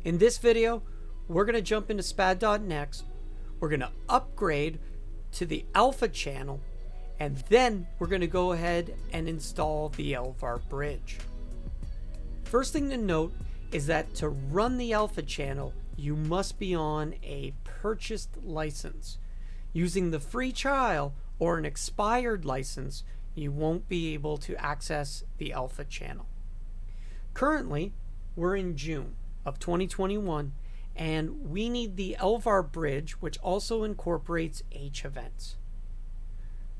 In this video, we're going to jump into SPAD.next, we're going to upgrade to the alpha channel, and then we're going to go ahead and install the LVAR bridge. First thing to note is that to run the alpha channel, you must be on a purchased license. Using the free trial or an expired license, you won't be able to access the alpha channel. Currently, we're in June of 2021, and we need the LVAR bridge, which also incorporates H events.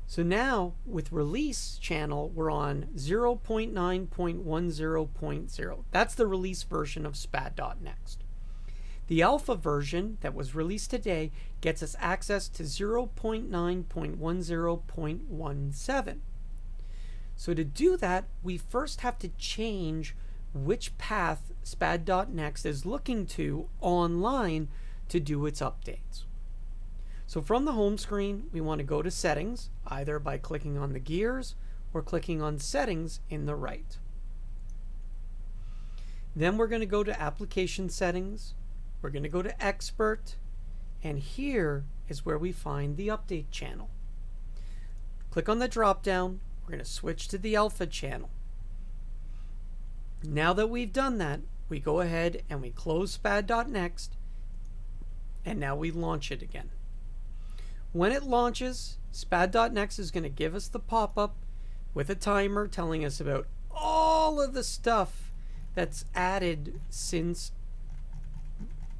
So now, with release channel, we're on 0.9.10.0. That's the release version of SPAD.next. The alpha version that was released today gets us access to 0.9.10.17. So to do that, we first have to change which path SPAD.next is looking to online to do its updates. So from the home screen, we want to go to settings, either by clicking on the gears or clicking on settings in the right. Then we're going to go to application settings, we're going to go to expert, and here is where we find the update channel. Click on the drop down, we're going to switch to the alpha channel. Now that we've done that, we go ahead and we close SPAD.next, and now we launch it again. When it launches, SPAD.next is going to give us the pop-up with a timer telling us about all of the stuff that's added since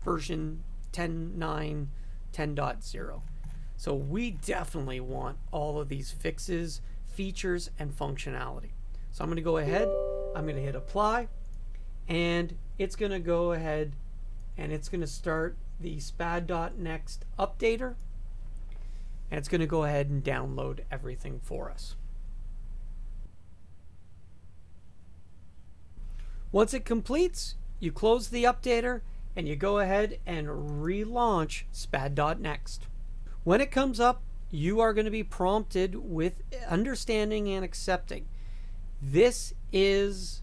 version 10.9, 10.0. So we definitely want all of these fixes, features, and functionality. So I'm going to go ahead, I'm going to hit apply, and it's going to go ahead and it's going to start the SPAD.next updater, and it's going to go ahead and download everything for us. Once it completes, you close the updater and you go ahead and relaunch SPAD.next. When it comes up, you are going to be prompted with understanding and accepting. This is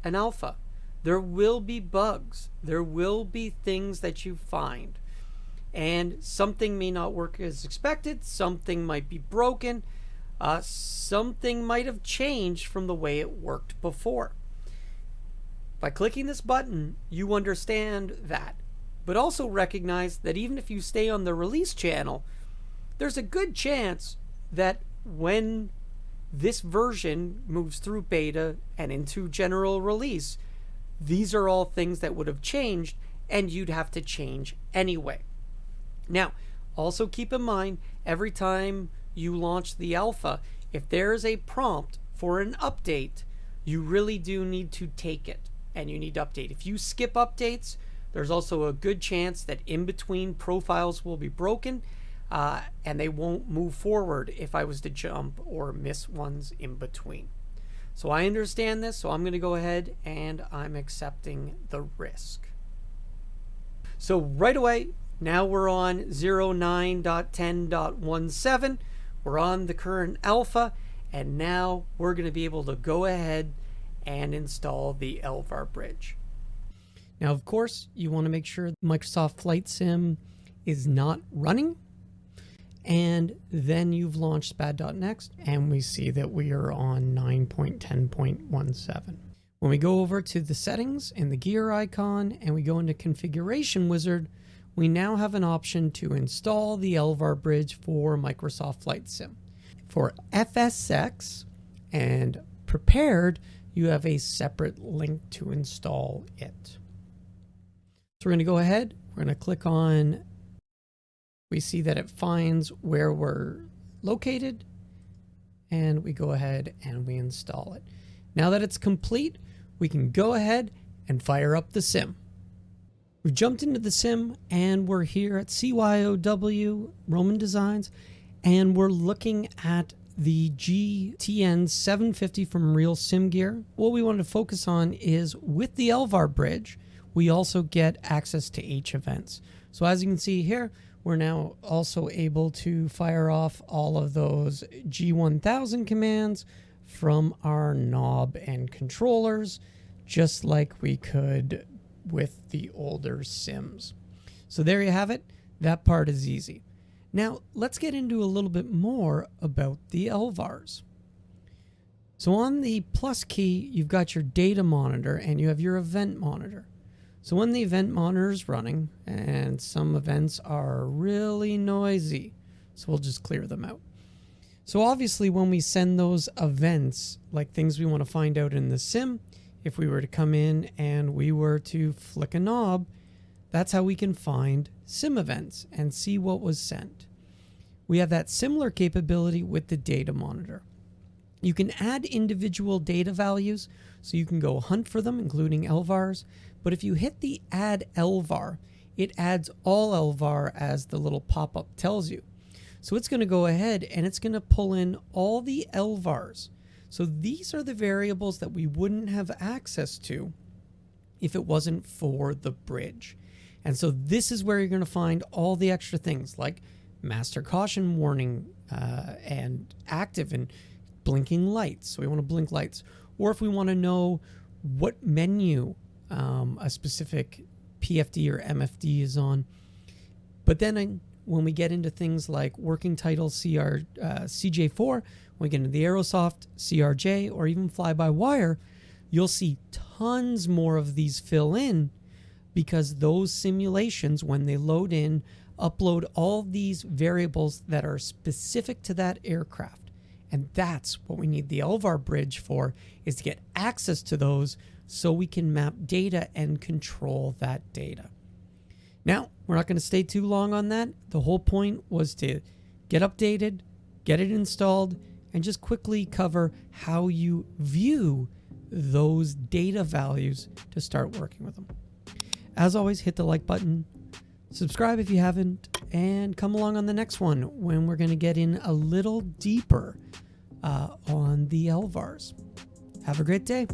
an alpha. There will be bugs. There will be things that you find. And something may not work as expected. Something might be broken. Something might have changed from the way it worked before. By clicking this button, you understand that. But also recognize that even if you stay on the release channel, there's a good chance that when this version moves through beta and into general release, these are all things that would have changed and you'd have to change anyway. Now, also keep in mind, every time you launch the alpha, if there is a prompt for an update, you really do need to take it and you need to update. If you skip updates, there's also a good chance that in between profiles will be broken and they won't move forward if I was to jump or miss ones in between. So I understand this, so I'm going to go ahead and I'm accepting the risk. So right away, now we're on 09.10.17. We're on the current alpha, and now we're going to be able to go ahead and install the LVAR bridge. Now, of course, you want to make sure Microsoft Flight Sim is not running, and then you've launched SPAD.next, and we see that we are on 9.10.17. When we go over to the settings and the gear icon, and we go into Configuration Wizard, we now have an option to install the LVAR bridge for Microsoft Flight Sim. For FSX and Prepared, you have a separate link to install it. So we're going to go ahead, we're going to click on, we see that it finds where we're located, and we go ahead and we install it. Now that it's complete, we can go ahead and fire up the sim. We've jumped into the sim and we're here at CYOW Roman Designs, and we're looking at the GTN 750 from Real Sim Gear. What we wanted to focus on is with the LVAR bridge, we also get access to H events. So as you can see here, we're now also able to fire off all of those G1000 commands from our knob and controllers, just like we could with the older sims. So there you have it. That part is easy. Now let's get into a little bit more about the LVARs. So on the plus key, you've got your data monitor and you have your event monitor. So when the event monitor is running, and some events are really noisy, so we'll just clear them out. So obviously when we send those events, like things we want to find out in the sim, if we were to come in and we were to flick a knob, that's how we can find sim events and see what was sent. We have that similar capability with the data monitor. You can add individual data values, so you can go hunt for them, including LVARs. But if you hit the add LVAR, it adds all LVAR as the little pop-up tells you. So it's going to go ahead and it's going to pull in all the LVARs. So these are the variables that we wouldn't have access to if it wasn't for the bridge. And so this is where you're going to find all the extra things like master caution warning and active and blinking lights. So we want to blink lights. Or if we want to know what menu a specific PFD or MFD is on. But then when we get into things like working title CJ4, when we get into the Aerosoft CRJ or even fly-by-wire, you'll see tons more of these fill in, because those simulations, when they load in, upload all these variables that are specific to that aircraft. And that's what we need the LVAR bridge for, is to get access to those so we can map data and control that data. Now, we're not going to stay too long on that. The whole point was to get updated, get it installed, and just quickly cover how you view those data values to start working with them. As always, hit the like button, subscribe if you haven't, and come along on the next one when we're going to get in a little deeper on the LVARs. Have a great day.